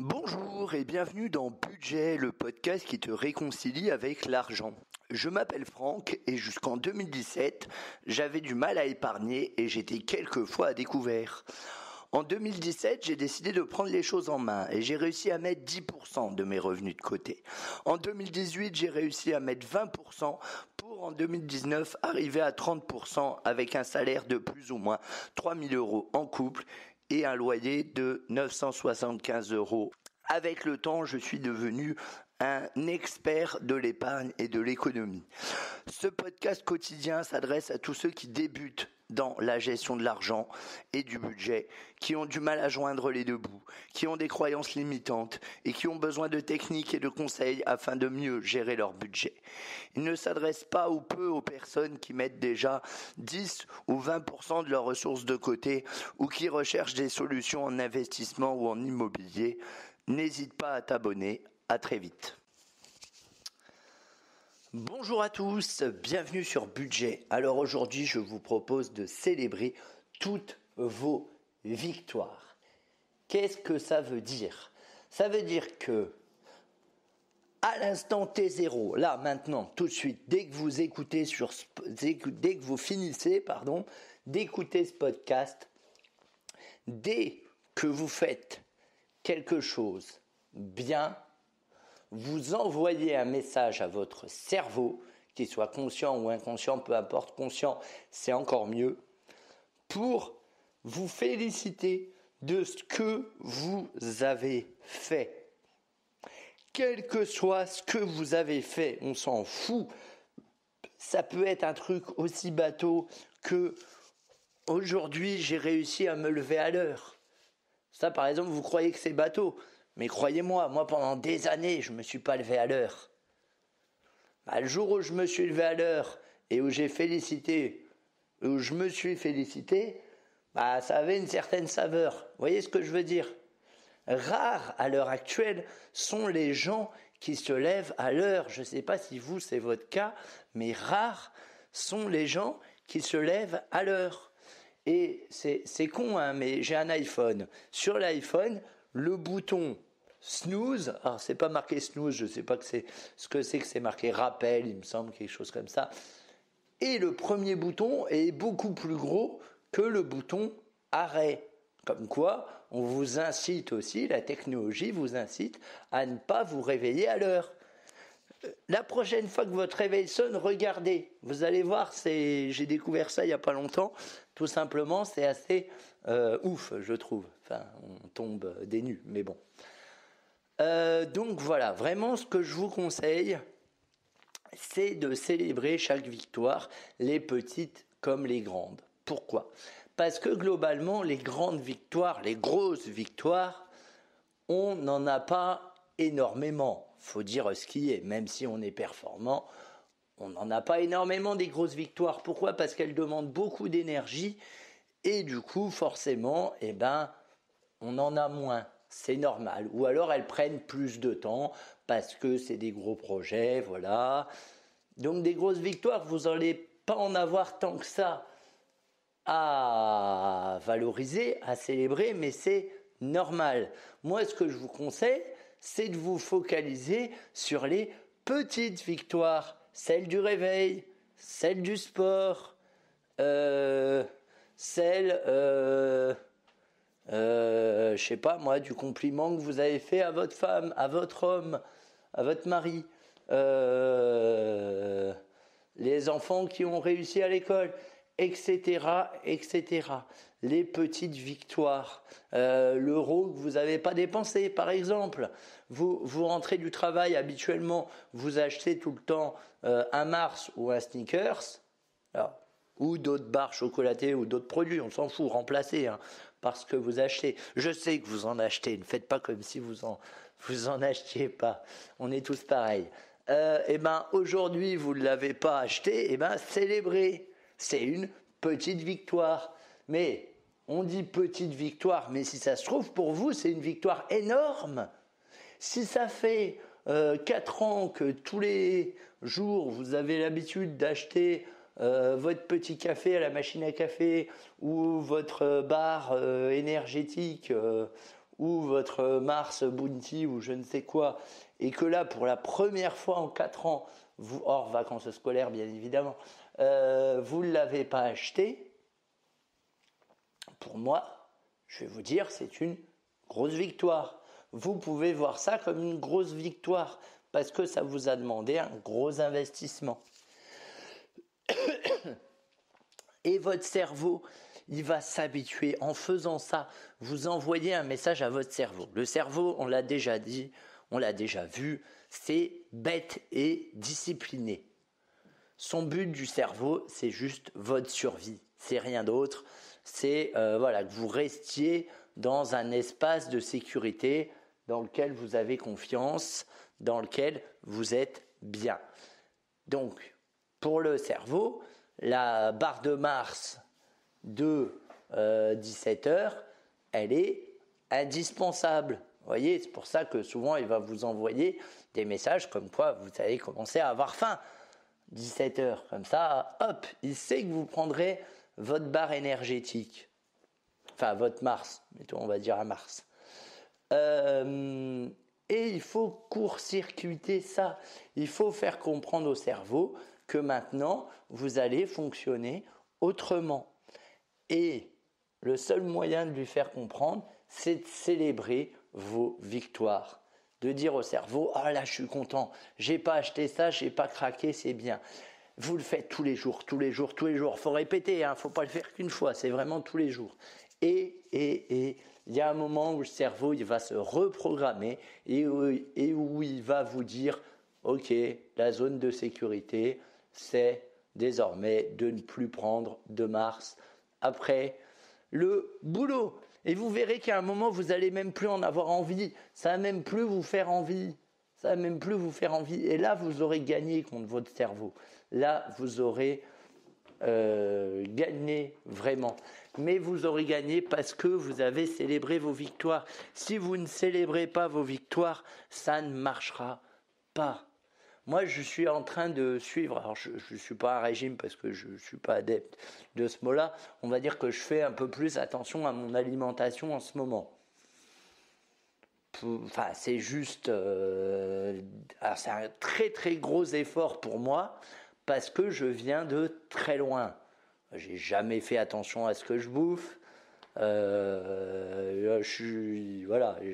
Bonjour et bienvenue dans Budget, le podcast qui te réconcilie avec l'argent. Je m'appelle Franck et jusqu'en 2017, j'avais du mal à épargner et j'étais quelquefois à découvert. En 2017, j'ai décidé de prendre les choses en main et j'ai réussi à mettre 10% de mes revenus de côté. En 2018, j'ai réussi à mettre 20% pour en 2019 arriver à 30% avec un salaire de plus ou moins 3 000 € en couple et un loyer de 975 €. Avec le temps, je suis devenu un expert de l'épargne et de l'économie. Ce podcast quotidien s'adresse à tous ceux qui débutent dans la gestion de l'argent et du budget, qui ont du mal à joindre les deux bouts, qui ont des croyances limitantes et qui ont besoin de techniques et de conseils afin de mieux gérer leur budget. Il ne s'adresse pas ou peu aux personnes qui mettent déjà 10 ou 20% de leurs ressources de côté ou qui recherchent des solutions en investissement ou en immobilier. N'hésite pas à t'abonner. À très vite. Bonjour à tous, bienvenue sur Budget. Alors aujourd'hui, je vous propose de célébrer toutes vos victoires. Qu'est-ce que ça veut dire ? Ça veut dire que à l'instant T0, là maintenant, tout de suite, dès que vous écoutez dès que vous finissez, d'écouter ce podcast, dès que vous faites quelque chose bien, vous envoyez un message à votre cerveau, qu'il soit conscient ou inconscient, peu importe, conscient, c'est encore mieux, pour vous féliciter de ce que vous avez fait. Quel que soit ce que vous avez fait, on s'en fout. Ça peut être un truc aussi bateau que aujourd'hui j'ai réussi à me lever à l'heure. Ça, par exemple, vous croyez que c'est bateau. Mais croyez-moi, moi pendant des années, je ne me suis pas levé à l'heure. Le jour où je me suis levé à l'heure et où je me suis félicité, ça avait une certaine saveur. Vous voyez ce que je veux dire ? Rares à l'heure actuelle sont les gens qui se lèvent à l'heure. Je ne sais pas si vous, c'est votre cas, mais rares sont les gens qui se lèvent à l'heure. Et c'est con, mais j'ai un iPhone. Sur l'iPhone, le bouton snooze, alors c'est pas marqué snooze, je sais pas ce que c'est marqué rappel, il me semble, quelque chose comme ça. Et le premier bouton est beaucoup plus gros que le bouton arrêt. Comme quoi, on vous incite aussi, la technologie vous incite à ne pas vous réveiller à l'heure. La prochaine fois que votre réveil sonne, regardez. Vous allez voir, j'ai découvert ça il n'y a pas longtemps. Tout simplement, c'est assez ouf, je trouve. Enfin, on tombe des nues, mais bon. Donc voilà, vraiment ce que je vous conseille, c'est de célébrer chaque victoire, les petites comme les grandes. Pourquoi ? Parce que globalement, les grandes victoires, les grosses victoires, on n'en a pas énormément. Faut dire ce qui est, même si on est performant, on n'en a pas énormément des grosses victoires. Pourquoi ? Parce qu'elles demandent beaucoup d'énergie et du coup, forcément, on en a moins. C'est normal. Ou alors elles prennent plus de temps parce que c'est des gros projets, voilà. Donc des grosses victoires, vous n'allez pas en avoir tant que ça à valoriser, à célébrer, mais c'est normal. Moi, ce que je vous conseille, c'est de vous focaliser sur les petites victoires, celles du réveil, celles du sport, celles, je sais pas moi, du compliment que vous avez fait à votre femme, à votre homme, à votre mari, les enfants qui ont réussi à l'école, etc., etc. Les petites victoires, l'euro que vous n'avez pas dépensé, par exemple. Vous rentrez du travail, habituellement, vous achetez tout le temps un Mars ou un Snickers, ou d'autres barres chocolatées ou d'autres produits, on s'en fout, remplacez parce que vous achetez. Je sais que vous en achetez, ne faites pas comme si vous en achetiez pas. On est tous pareils. Aujourd'hui, vous ne l'avez pas acheté, célébrez. C'est une petite victoire. Mais on dit petite victoire, mais si ça se trouve pour vous, c'est une victoire énorme. Si ça fait 4 ans que tous les jours, vous avez l'habitude d'acheter votre petit café à la machine à café ou votre bar énergétique ou votre Mars Bounty ou je ne sais quoi, et que là, pour la première fois en 4 ans, vous, hors vacances scolaires bien évidemment, vous ne l'avez pas acheté, pour moi, je vais vous dire, c'est une grosse victoire. Vous pouvez voir ça comme une grosse victoire parce que ça vous a demandé un gros investissement. Et votre cerveau, il va s'habituer. En faisant ça, vous envoyez un message à votre cerveau. Le cerveau, on l'a déjà dit, on l'a déjà vu, c'est bête et discipliné. Son but du cerveau, c'est juste votre survie. C'est rien d'autre. C'est que vous restiez dans un espace de sécurité dans lequel vous avez confiance, dans lequel vous êtes bien. Donc, pour le cerveau, la barre de Mars de 17h, elle est indispensable. Vous voyez, c'est pour ça que souvent, il va vous envoyer des messages comme quoi vous allez commencer à avoir faim. 17h, comme ça, hop, il sait que vous prendrez votre barre énergétique. Enfin, votre Mars, mettons, on va dire à Mars. Et il faut court-circuiter ça. Il faut faire comprendre au cerveau que maintenant, vous allez fonctionner autrement. Et le seul moyen de lui faire comprendre, c'est de célébrer vos victoires. De dire au cerveau, ah là je suis content, j'ai pas acheté ça, j'ai pas craqué, c'est bien. Vous le faites tous les jours, tous les jours, tous les jours. Faut répéter, faut pas le faire qu'une fois, c'est vraiment tous les jours. Et il y a un moment où le cerveau il va se reprogrammer et où il va vous dire, ok, la zone de sécurité, c'est désormais de ne plus prendre de Mars après le boulot. Et vous verrez qu'à un moment, vous n'allez même plus en avoir envie. Ça va même plus vous faire envie. Et là, vous aurez gagné contre votre cerveau. Là, vous aurez gagné vraiment. Mais vous aurez gagné parce que vous avez célébré vos victoires. Si vous ne célébrez pas vos victoires, ça ne marchera pas. Moi, je suis en train de suivre, alors je ne suis pas à régime parce que je ne suis pas adepte de ce mot-là, on va dire que je fais un peu plus attention à mon alimentation en ce moment. Enfin, c'est juste, alors c'est un très très gros effort pour moi parce que je viens de très loin. J'ai jamais fait attention à ce que je bouffe. J'ai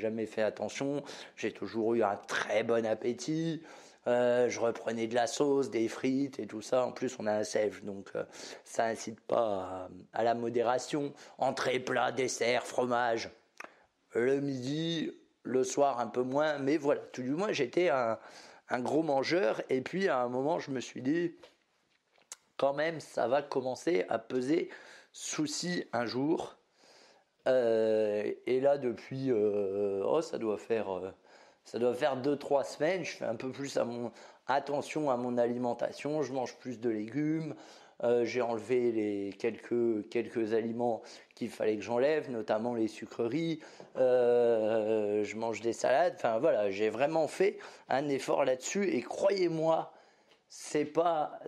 jamais fait attention. J'ai toujours eu un très bon appétit. Je reprenais de la sauce, des frites et tout ça. En plus, on a un sèche, donc ça incite pas à la modération. Entrée, plat, dessert, fromage. Le midi, le soir un peu moins, mais voilà. Tout du moins, j'étais un gros mangeur. Et puis, à un moment, je me suis dit, quand même, ça va commencer à peser souci un jour. Et là, depuis, ça doit faire 2-3 semaines, je fais un peu plus attention à mon alimentation, je mange plus de légumes, j'ai enlevé les quelques aliments qu'il fallait que j'enlève, notamment les sucreries, je mange des salades, enfin voilà, j'ai vraiment fait un effort là-dessus et croyez-moi, c'est pas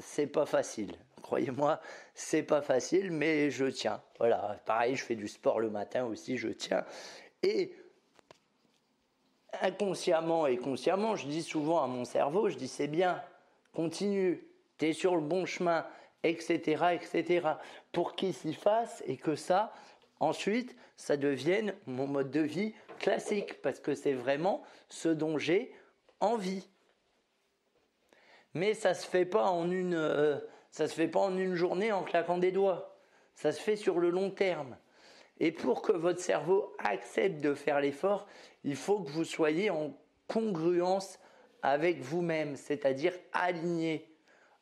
facile. Croyez-moi, c'est pas facile, mais je tiens. Voilà, pareil, je fais du sport le matin aussi, je tiens. Et inconsciemment et consciemment, je dis souvent à mon cerveau, je dis c'est bien, continue, t'es sur le bon chemin, etc., pour qu'il s'y fasse et que ça, ensuite, ça devienne mon mode de vie classique, parce que c'est vraiment ce dont j'ai envie. Mais ça se fait pas en une journée en claquant des doigts. Ça se fait sur le long terme. Et pour que votre cerveau accepte de faire l'effort, il faut que vous soyez en congruence avec vous-même, c'est-à-dire aligné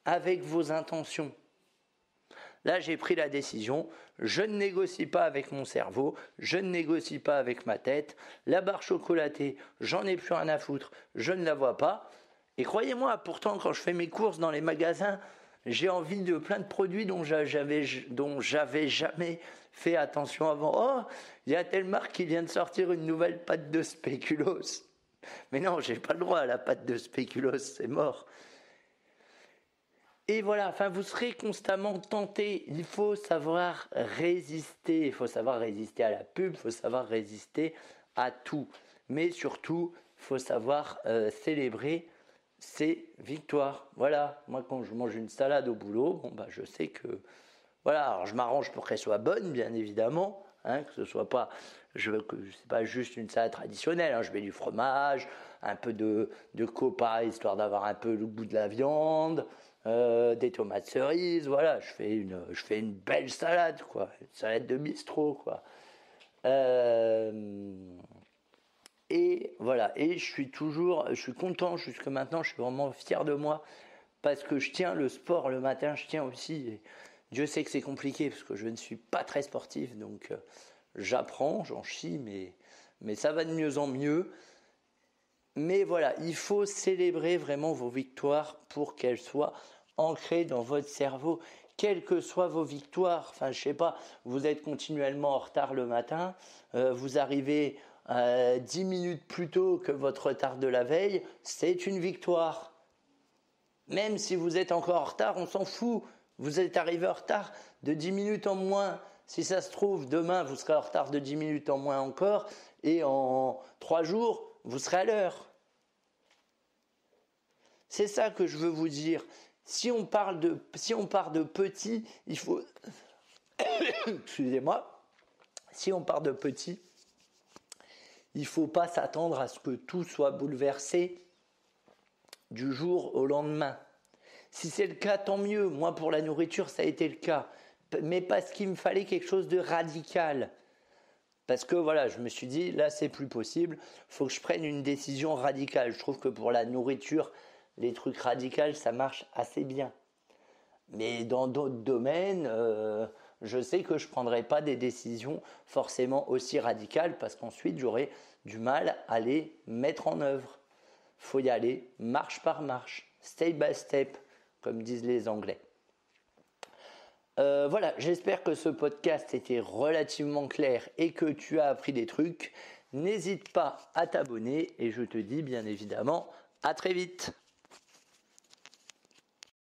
avec vos intentions. Là, j'ai pris la décision, je ne négocie pas avec mon cerveau, je ne négocie pas avec ma tête. La barre chocolatée, j'en ai plus rien à foutre, je ne la vois pas. Et croyez-moi, pourtant, quand je fais mes courses dans les magasins, j'ai envie de plein de produits dont j'avais jamais fait attention avant. Oh, il y a telle marque qui vient de sortir une nouvelle pâte de spéculoos. Mais non, j'ai pas le droit à la pâte de spéculoos, c'est mort. Et voilà, enfin, vous serez constamment tenté. Il faut savoir résister. Il faut savoir résister à la pub, il faut savoir résister à tout. Mais surtout, il faut savoir célébrer ses victoires. Voilà, moi quand je mange une salade au boulot, je sais que voilà, alors je m'arrange pour qu'elle soit bonne, bien évidemment, que ce soit pas, c'est pas juste une salade traditionnelle. Je mets du fromage, un peu de copa, histoire d'avoir un peu le goût de la viande, des tomates cerises. Voilà, je fais une belle salade, quoi, une salade de bistrot, quoi. Et voilà, et je suis content jusque maintenant. Je suis vraiment fier de moi parce que je tiens le sport le matin, je tiens aussi. Et Dieu sait que c'est compliqué parce que je ne suis pas très sportif, donc j'apprends, j'en chie, mais ça va de mieux en mieux. Mais voilà, il faut célébrer vraiment vos victoires pour qu'elles soient ancrées dans votre cerveau, quelles que soient vos victoires. Enfin, je sais pas, vous êtes continuellement en retard le matin, vous arrivez 10 minutes plus tôt que votre retard de la veille, c'est une victoire. Même si vous êtes encore en retard, on s'en fout. Vous êtes arrivé en retard de 10 minutes en moins. Si ça se trouve, demain, vous serez en retard de 10 minutes en moins encore. Et en 3 jours, vous serez à l'heure. C'est ça que je veux vous dire. Si on part de petit, il faut... Excusez-moi. Si on part de petit, il ne faut pas s'attendre à ce que tout soit bouleversé du jour au lendemain. Si c'est le cas, tant mieux. Moi, pour la nourriture, ça a été le cas. Mais parce qu'il me fallait quelque chose de radical. Parce que voilà, je me suis dit, là, c'est plus possible. Il faut que je prenne une décision radicale. Je trouve que pour la nourriture, les trucs radicaux, ça marche assez bien. Mais dans d'autres domaines, je sais que je ne prendrai pas des décisions forcément aussi radicales parce qu'ensuite, j'aurai du mal à les mettre en œuvre. Il faut y aller marche par marche, step by step, comme disent les Anglais. Voilà, j'espère que ce podcast était relativement clair et que tu as appris des trucs. N'hésite pas à t'abonner et je te dis bien évidemment à très vite.